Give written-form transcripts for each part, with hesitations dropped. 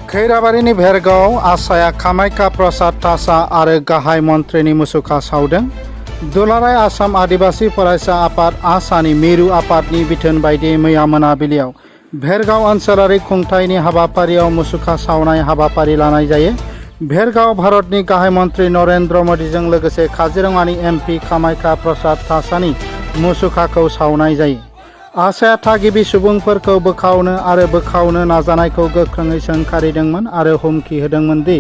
खैराबारिनि भेरगाव आसाया कामाख्या प्रसाद तासा आरो गाहाय मन्थ्रिनि मुसुखा सावदों। दुलाराय आसाम आदिबासी फरायसा आफाद आसानि मिरु आफादनि बिथोन बायदियै मैया मोनाबिलियाव भेरगाव ओनसोलारि खुंथायनि हाबाफारियाव मुसुखा सावनाय हाबाफारि लानाय जायो। भेरगाव भारतनि गाहाय मन्थ्रि नरेन्द्र मोदीजों लोगोसे काजिरङानि एमपि कामाख्या प्रसाद तासानि मुसुखाखौ सावनाय जायो। आसाया थागिबि सुबुंफोरखौ बोखावनो नाजानायखौ गोख्रोङै सोंखारिदोंमोन आरो हुमखि होदोंमोन दि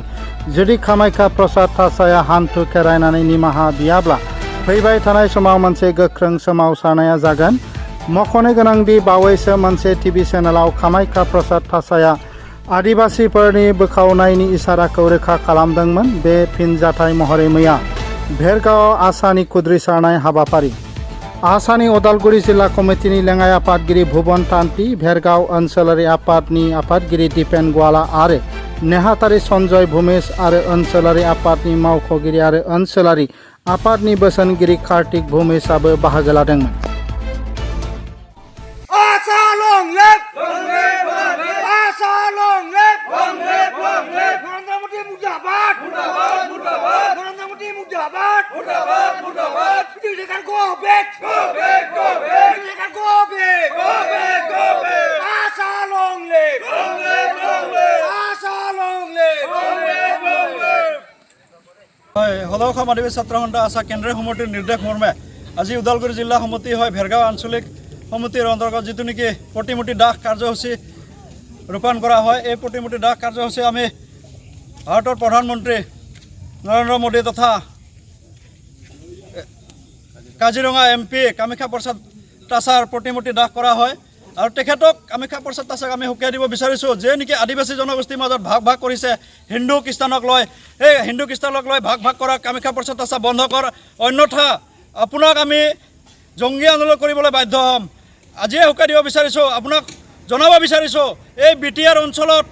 जुदि कामाख्या प्रसाद तासाया हान्थु खेरायनानै निमाहा बियाब्ला फैबाय थानाय समाव मोनसे गोख्रों सोमावसारनाया जागोन। मख'नो गोनांदि बावैसो मोनसे टिभि चेनेलाव कामाख्या प्रसाद तासाया आदिबासीफोरनि बोखावनायनि इसाराखौ रोखा खालामदोंमोन। बे फिनजाथाय महरै मैया भेरगावआव आसानि खुद्रिसारनाय हाबाफारि। आसानि उदालगुरि जिल्ला कमिटिनि लेङाइ आफादगिरि भुबन तान्ति, भेरगाव ओनसोलारि आफादनि आफादगिरि दिपेन ग्वाला आरो नेहाथारि सन्जय भुमेश आरो ओनसोलारि आफादनि मावख'गिरि आरो ओनसोलारि आफादनि बोसोनगिरि कार्तिक भुमेशआबो बाहागो लादोंमोन। সদৌ অসম আদিবাসী ছাত্ৰ সন্থা আশা কেন্দ্ৰীয় সমিতিৰ নিৰ্দেশ মৰ্মে আজি ওদালগুৰি জিলা সমিতি হয় ভেৰগাঁও আঞ্চলিক সমিতিৰ অন্তৰ্গত যিটো নেকি প্ৰতিমূৰ্তি দাহ কাৰ্যসূচী ৰূপায়ণ কৰা হয়। এই প্ৰতিমূৰ্তি দাহ কাৰ্যসূচী আমি ভাৰতৰ প্ৰধানমন্ত্ৰী নৰেন্দ্ৰ মোদী তথা কাজিৰঙা এমপি কামাখ্যা প্ৰসাদ তাছাৰ প্ৰতিমূৰ্তি দাহ কৰা হয়। আৰু তেখেতক কামাখ্যা প্ৰসাদ তাছাক আমি সুকীয়া দিব বিচাৰিছোঁ যে নেকি আদিবাসী জনগোষ্ঠীৰ মাজত ভাগ কৰিছে হিন্দু খ্ৰীষ্টানক লৈ। এই হিন্দু খ্ৰীষ্টানক লৈ ভাগ কৰা কামাখ্যা প্ৰসাদ তাছা বন্ধ কৰ, অন্যথা আপোনাক আমি জংগী আন্দোলন কৰিবলৈ বাধ্য হ'ম। আজিয়ে সুকীয়া দিব বিচাৰিছোঁ, আপোনাক জনাব বিচাৰিছোঁ এই বিটিআৰ অঞ্চলত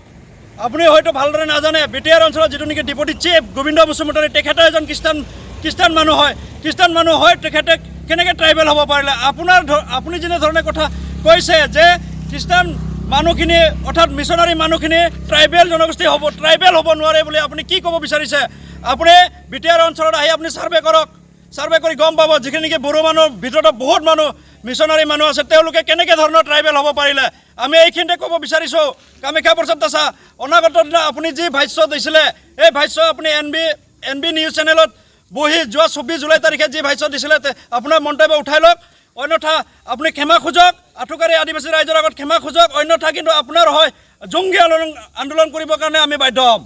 আপুনি হয়তো ভালদৰে নাজানে, বিটিআৰ অঞ্চলত যিটো নেকি ডেপুটি চিফ গোবিন্দ বসুমতাৰী তেখেতে এজন খ্ৰীষ্টান মানুহ হয়। তেখেতে কেনেকৈ ট্ৰাইবেল হ'ব পাৰিলে? আপুনি যেনেধৰণে কথা কৈছে যে খ্ৰীষ্টান মানুহখিনি অৰ্থাৎ মিছনাৰী মানুহখিনি ট্ৰাইবেল জনগোষ্ঠী ট্ৰাইবেল হ'ব নোৱাৰে বুলি আপুনি কি ক'ব বিচাৰিছে? আপুনি বিটিআৰ অঞ্চলত আহি আপুনি ছাৰ্ভে কৰি গম পাব যিখিনি নেকি বড়ো মানুহ ভিতৰত বহুত মানুহ মিছনাৰী মানুহ আছে, তেওঁলোকে কেনেকৈ ধৰণৰ ট্ৰাইবেল হ'ব পাৰিলে। আমি এইখিনিতে ক'ব বিচাৰিছোঁ কামাখ্যা প্ৰসাদ তাছা অনাগত দিনা আপুনি যি ভাষ্য দিছিলে এই ভাষ্য আপুনি এনবি নিউজ চেনেলত বহি যোৱা 24 জুলাই তাৰিখে যি ভাষ্য দিছিলে আপোনাৰ মন্তব্য উঠাই লওক, অন্যথা আপুনি ক্ষমা খোজক, আঠুকাৰী আদিবাসী ৰাইজৰ আগত ক্ষমা খোজক, অন্যথা কিন্তু আপোনাৰ হয় জংগী আন্দোলন কৰিবৰ কাৰণে আমি বাধ্য হ'ম।